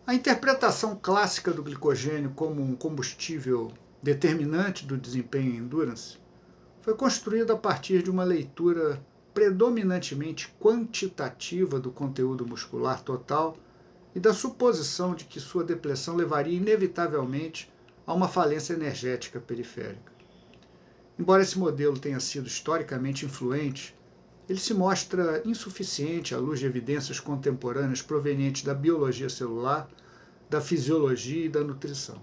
A interpretação clássica do glicogênio como um combustível determinante do desempenho em endurance foi construída a partir de uma leitura predominantemente quantitativa do conteúdo muscular total e da suposição de que sua depressão levaria inevitavelmente a uma falência energética periférica. Embora esse modelo tenha sido historicamente influente, ele se mostra insuficiente à luz de evidências contemporâneas provenientes da biologia celular, da fisiologia e da nutrição.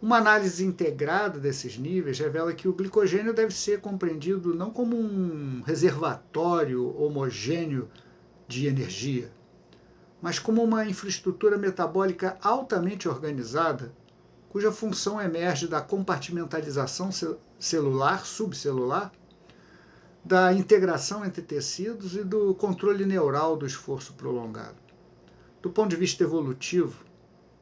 Uma análise integrada desses níveis revela que o glicogênio deve ser compreendido não como um reservatório homogêneo de energia, mas como uma infraestrutura metabólica altamente organizada, cuja função emerge da compartimentalização celular, subcelular, da integração entre tecidos e do controle neural do esforço prolongado. Do ponto de vista evolutivo,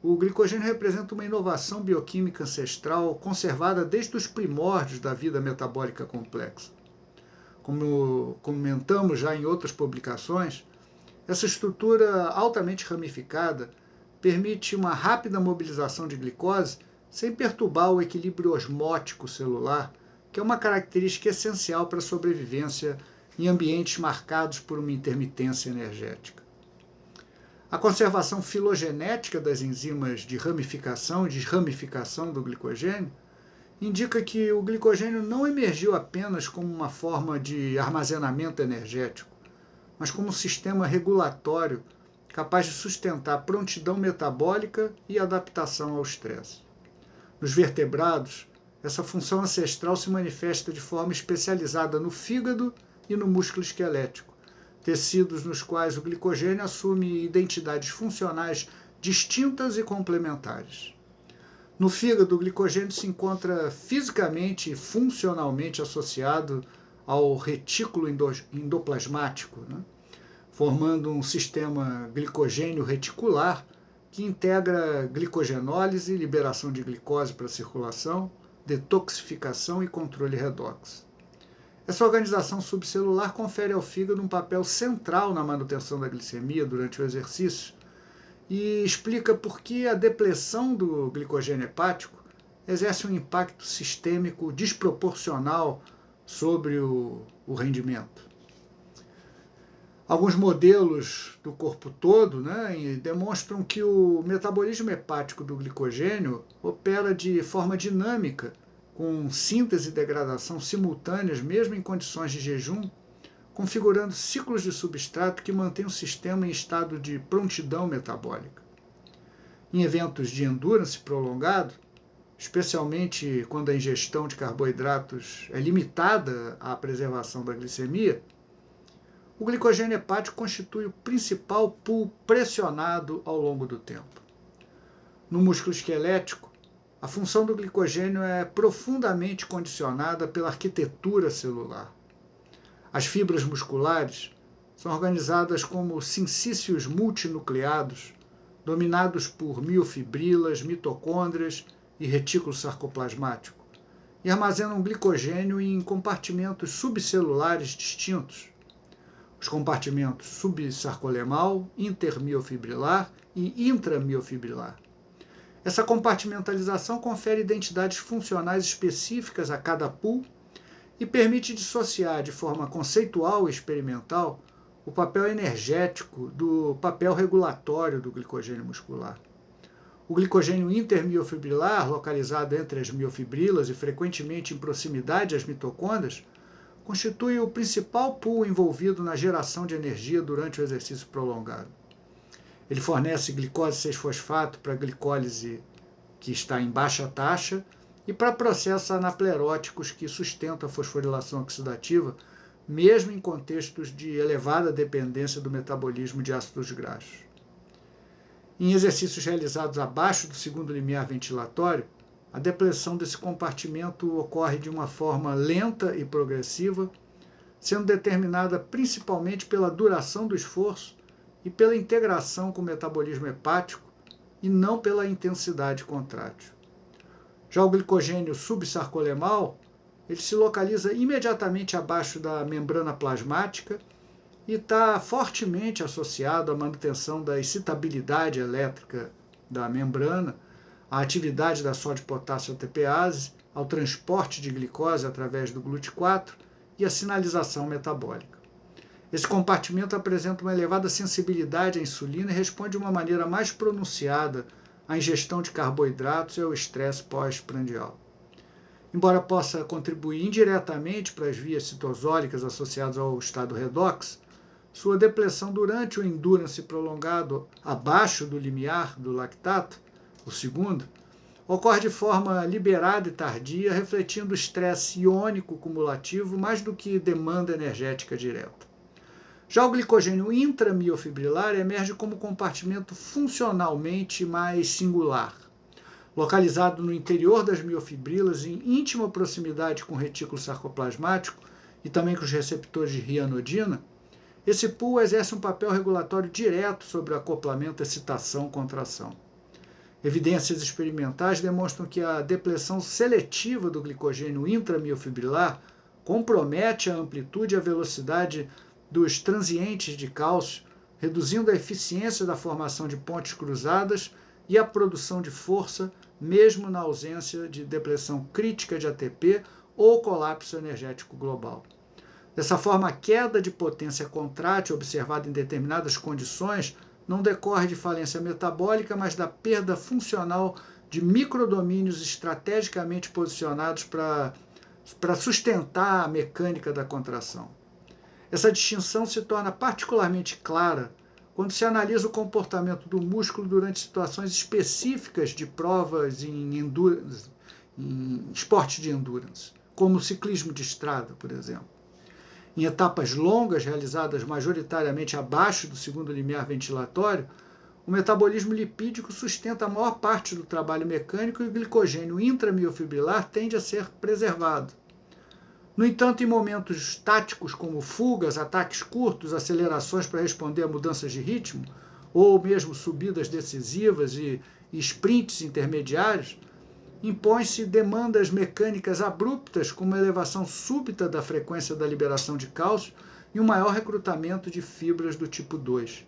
o glicogênio representa uma inovação bioquímica ancestral conservada desde os primórdios da vida metabólica complexa. Como comentamos já em outras publicações, essa estrutura altamente ramificada permite uma rápida mobilização de glicose sem perturbar o equilíbrio osmótico celular, que é uma característica essencial para a sobrevivência em ambientes marcados por uma intermitência energética. A conservação filogenética das enzimas de ramificação e desramificação do glicogênio indica que o glicogênio não emergiu apenas como uma forma de armazenamento energético, mas como um sistema regulatório capaz de sustentar prontidão metabólica e adaptação ao estresse. Nos vertebrados, essa função ancestral se manifesta de forma especializada no fígado e no músculo esquelético, tecidos nos quais o glicogênio assume identidades funcionais distintas e complementares. No fígado, o glicogênio se encontra fisicamente e funcionalmente associado ao retículo endoplasmático, formando um sistema glicogênio reticular que integra glicogenólise, liberação de glicose para a circulação, detoxificação e controle redox. Essa organização subcelular confere ao fígado um papel central na manutenção da glicemia durante o exercício e explica por que a depressão do glicogênio hepático exerce um impacto sistêmico desproporcional sobre o rendimento. Alguns modelos do corpo todo demonstram que o metabolismo hepático do glicogênio opera de forma dinâmica, com síntese e degradação simultâneas, mesmo em condições de jejum, configurando ciclos de substrato que mantêm o sistema em estado de prontidão metabólica. Em eventos de endurance prolongado, especialmente quando a ingestão de carboidratos é limitada à preservação da glicemia, o glicogênio hepático constitui o principal pool pressionado ao longo do tempo. No músculo esquelético, a função do glicogênio é profundamente condicionada pela arquitetura celular. As fibras musculares são organizadas como sincícios multinucleados, dominados por miofibrilas, mitocôndrias e retículo sarcoplasmático, e armazenam glicogênio em compartimentos subcelulares distintos. Os compartimentos subsarcolemal, intermiofibrilar e intramiofibrilar. Essa compartimentalização confere identidades funcionais específicas a cada pool e permite dissociar de forma conceitual e experimental o papel energético do papel regulatório do glicogênio muscular. O glicogênio intermiofibrilar, localizado entre as miofibrilas e frequentemente em proximidade às mitocôndrias, constitui o principal pool envolvido na geração de energia durante o exercício prolongado. Ele fornece glicose 6-fosfato para a glicólise que está em baixa taxa e para processos anapleróticos que sustentam a fosforilação oxidativa, mesmo em contextos de elevada dependência do metabolismo de ácidos graxos. Em exercícios realizados abaixo do segundo limiar ventilatório, a depressão desse compartimento ocorre de uma forma lenta e progressiva, sendo determinada principalmente pela duração do esforço e pela integração com o metabolismo hepático e não pela intensidade contrátil. Já o glicogênio subsarcolemal, ele se localiza imediatamente abaixo da membrana plasmática e está fortemente associado à manutenção da excitabilidade elétrica da membrana, à atividade da sódio-potássio ATPase, ao transporte de glicose através do GLUT4 e à sinalização metabólica. Esse compartimento apresenta uma elevada sensibilidade à insulina e responde de uma maneira mais pronunciada à ingestão de carboidratos e ao estresse pós-prandial. Embora possa contribuir indiretamente para as vias citosólicas associadas ao estado redox, sua depressão durante o endurance prolongado abaixo do limiar do lactato, o segundo, ocorre de forma liberada e tardia, refletindo estresse iônico cumulativo mais do que demanda energética direta. Já o glicogênio intramiofibrilar emerge como compartimento funcionalmente mais singular. Localizado no interior das miofibrilas, em íntima proximidade com o retículo sarcoplasmático e também com os receptores de rianodina, esse pool exerce um papel regulatório direto sobre o acoplamento excitação-contração. Evidências experimentais demonstram que a depressão seletiva do glicogênio intramiofibrilar compromete a amplitude e a velocidade dos transientes de cálcio, reduzindo a eficiência da formação de pontes cruzadas e a produção de força, mesmo na ausência de depressão crítica de ATP ou colapso energético global. Dessa forma, a queda de potência contrátil observada em determinadas condições não decorre de falência metabólica, mas da perda funcional de microdomínios estrategicamente posicionados para sustentar a mecânica da contração. Essa distinção se torna particularmente clara quando se analisa o comportamento do músculo durante situações específicas de provas em esportes de endurance, como o ciclismo de estrada, por exemplo. Em etapas longas, realizadas majoritariamente abaixo do segundo limiar ventilatório, o metabolismo lipídico sustenta a maior parte do trabalho mecânico e o glicogênio intramiofibrilar tende a ser preservado. No entanto, em momentos táticos como fugas, ataques curtos, acelerações para responder a mudanças de ritmo, ou mesmo subidas decisivas e sprints intermediários, impõem-se demandas mecânicas abruptas, como uma elevação súbita da frequência da liberação de cálcio e um maior recrutamento de fibras do tipo 2.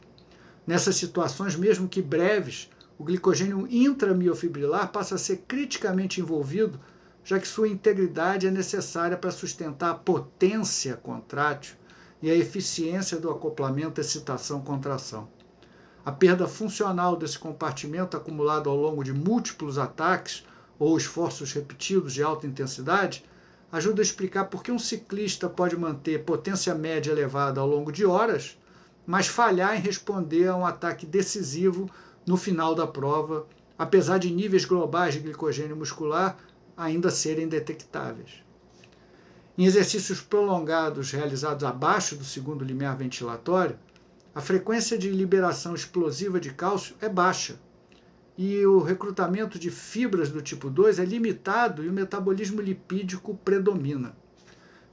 Nessas situações, mesmo que breves, o glicogênio intramiofibrilar passa a ser criticamente envolvido, já que sua integridade é necessária para sustentar a potência contrátil e a eficiência do acoplamento excitação-contração. A perda funcional desse compartimento acumulado ao longo de múltiplos ataques ou esforços repetidos de alta intensidade ajuda a explicar por que um ciclista pode manter potência média elevada ao longo de horas, mas falhar em responder a um ataque decisivo no final da prova, apesar de níveis globais de glicogênio muscular ainda serem detectáveis. Em exercícios prolongados realizados abaixo do segundo limiar ventilatório, a frequência de liberação explosiva de cálcio é baixa e o recrutamento de fibras do tipo 2 é limitado e o metabolismo lipídico predomina.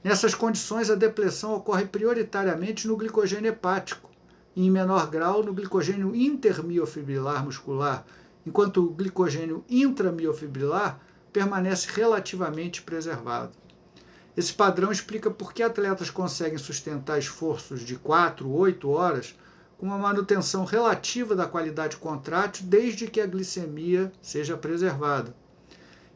Nessas condições, a depressão ocorre prioritariamente no glicogênio hepático e, em menor grau, no glicogênio intermiofibrilar muscular, enquanto o glicogênio intramiofibrilar permanece relativamente preservado. Esse padrão explica por que atletas conseguem sustentar esforços de 4 ou 8 horas com uma manutenção relativa da qualidade contrátil desde que a glicemia seja preservada.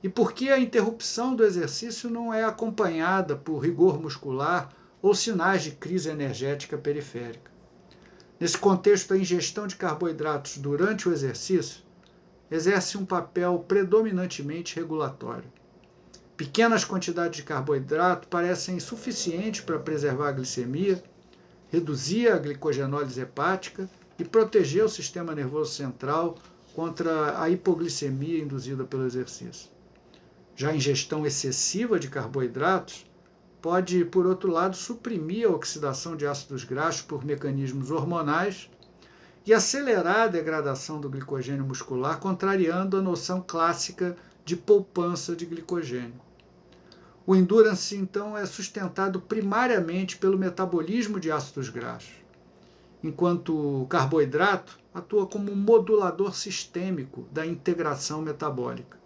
E por que a interrupção do exercício não é acompanhada por rigor muscular ou sinais de crise energética periférica. Nesse contexto, a ingestão de carboidratos durante o exercício exerce um papel predominantemente regulatório. Pequenas quantidades de carboidrato parecem suficientes para preservar a glicemia, reduzir a glicogenólise hepática e proteger o sistema nervoso central contra a hipoglicemia induzida pelo exercício. Já a ingestão excessiva de carboidratos pode, por outro lado, suprimir a oxidação de ácidos graxos por mecanismos hormonais e acelerar a degradação do glicogênio muscular, contrariando a noção clássica de poupança de glicogênio. O endurance, então, é sustentado primariamente pelo metabolismo de ácidos graxos, enquanto o carboidrato atua como um modulador sistêmico da integração metabólica.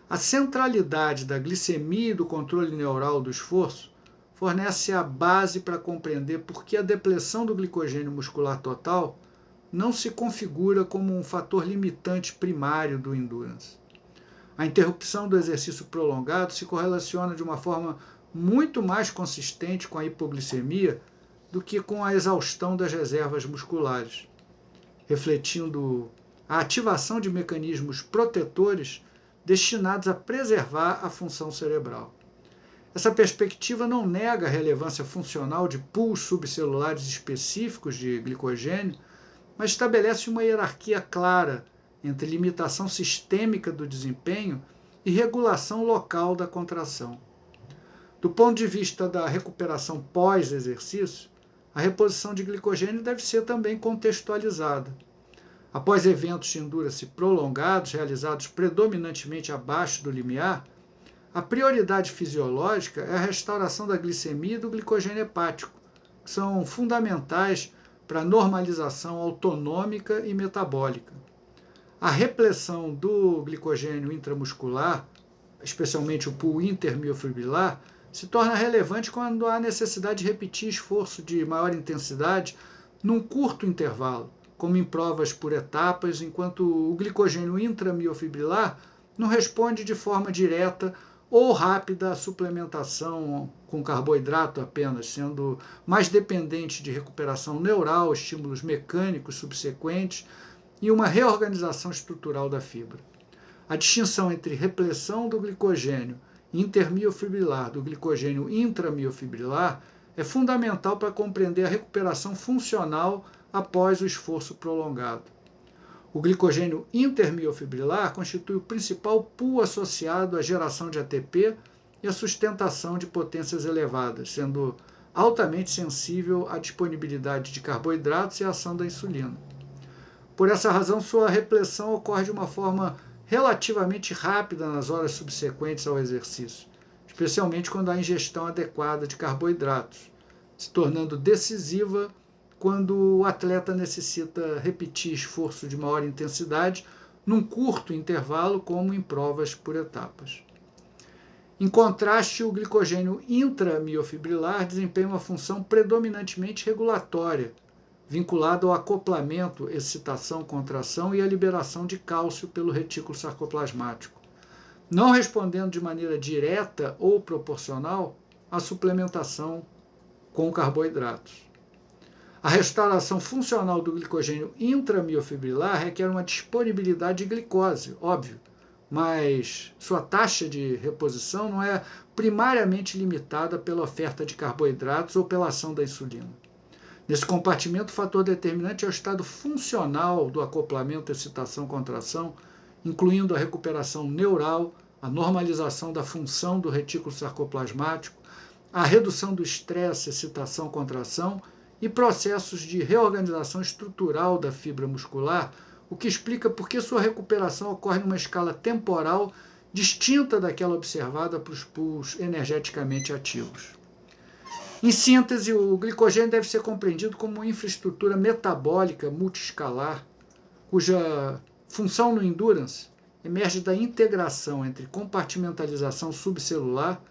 A centralidade da glicemia e do controle neural do esforço fornece a base para compreender por que a depleção do glicogênio muscular total não se configura como um fator limitante primário do endurance. A interrupção do exercício prolongado se correlaciona de uma forma muito mais consistente com a hipoglicemia do que com a exaustão das reservas musculares, refletindo a ativação de mecanismos protetores destinados a preservar a função cerebral. Essa perspectiva não nega a relevância funcional de pools subcelulares específicos de glicogênio, mas estabelece uma hierarquia clara entre limitação sistêmica do desempenho e regulação local da contração. Do ponto de vista da recuperação pós-exercício, a reposição de glicogênio deve ser também contextualizada. Após eventos de endurance prolongados, realizados predominantemente abaixo do limiar, a prioridade fisiológica é a restauração da glicemia e do glicogênio hepático, que são fundamentais para a normalização autonômica e metabólica. A repressão do glicogênio intramuscular, especialmente o pool intermiofibrilar, se torna relevante quando há necessidade de repetir esforço de maior intensidade num curto intervalo, como em provas por etapas, enquanto o glicogênio intramiofibrilar não responde de forma direta ou rápida à suplementação com carboidrato apenas, sendo mais dependente de recuperação neural, estímulos mecânicos subsequentes e uma reorganização estrutural da fibra. A distinção entre repressão do glicogênio intermiofibrilar do glicogênio intramiofibrilar é fundamental para compreender a recuperação funcional após o esforço prolongado. O glicogênio intermiofibrilar constitui o principal pool associado à geração de ATP e à sustentação de potências elevadas, sendo altamente sensível à disponibilidade de carboidratos e à ação da insulina. Por essa razão, sua repressão ocorre de uma forma relativamente rápida nas horas subsequentes ao exercício, especialmente quando há ingestão adequada de carboidratos, se tornando decisiva quando o atleta necessita repetir esforço de maior intensidade num curto intervalo, como em provas por etapas. Em contraste, o glicogênio intramiofibrilar desempenha uma função predominantemente regulatória, vinculada ao acoplamento, excitação, contração e à liberação de cálcio pelo retículo sarcoplasmático, não respondendo de maneira direta ou proporcional à suplementação com carboidratos. A restauração funcional do glicogênio intramiofibrilar requer uma disponibilidade de glicose, óbvio, mas sua taxa de reposição não é primariamente limitada pela oferta de carboidratos ou pela ação da insulina. Nesse compartimento, o fator determinante é o estado funcional do acoplamento, excitação, contração, incluindo a recuperação neural, a normalização da função do retículo sarcoplasmático, a redução do estresse, excitação, contração e processos de reorganização estrutural da fibra muscular, o que explica por que sua recuperação ocorre numa escala temporal distinta daquela observada para os pools energeticamente ativos. Em síntese, o glicogênio deve ser compreendido como uma infraestrutura metabólica multiescalar, cuja função no endurance emerge da integração entre compartimentalização subcelular,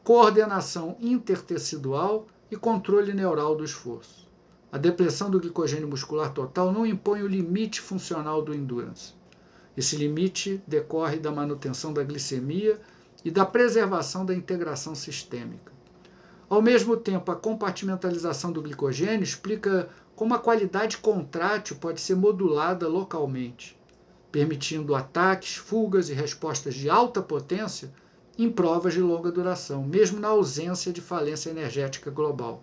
coordenação intertecidual e controle neural do esforço. A depressão do glicogênio muscular total não impõe o limite funcional do endurance. Esse limite decorre da manutenção da glicemia e da preservação da integração sistêmica. Ao mesmo tempo, a compartimentalização do glicogênio explica como a qualidade contrátil pode ser modulada localmente, permitindo ataques, fugas e respostas de alta potência em provas de longa duração, mesmo na ausência de falência energética global.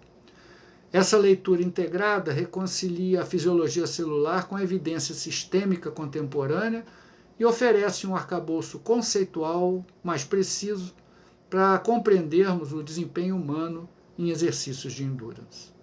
Essa leitura integrada reconcilia a fisiologia celular com a evidência sistêmica contemporânea e oferece um arcabouço conceitual mais preciso para compreendermos o desempenho humano em exercícios de endurance.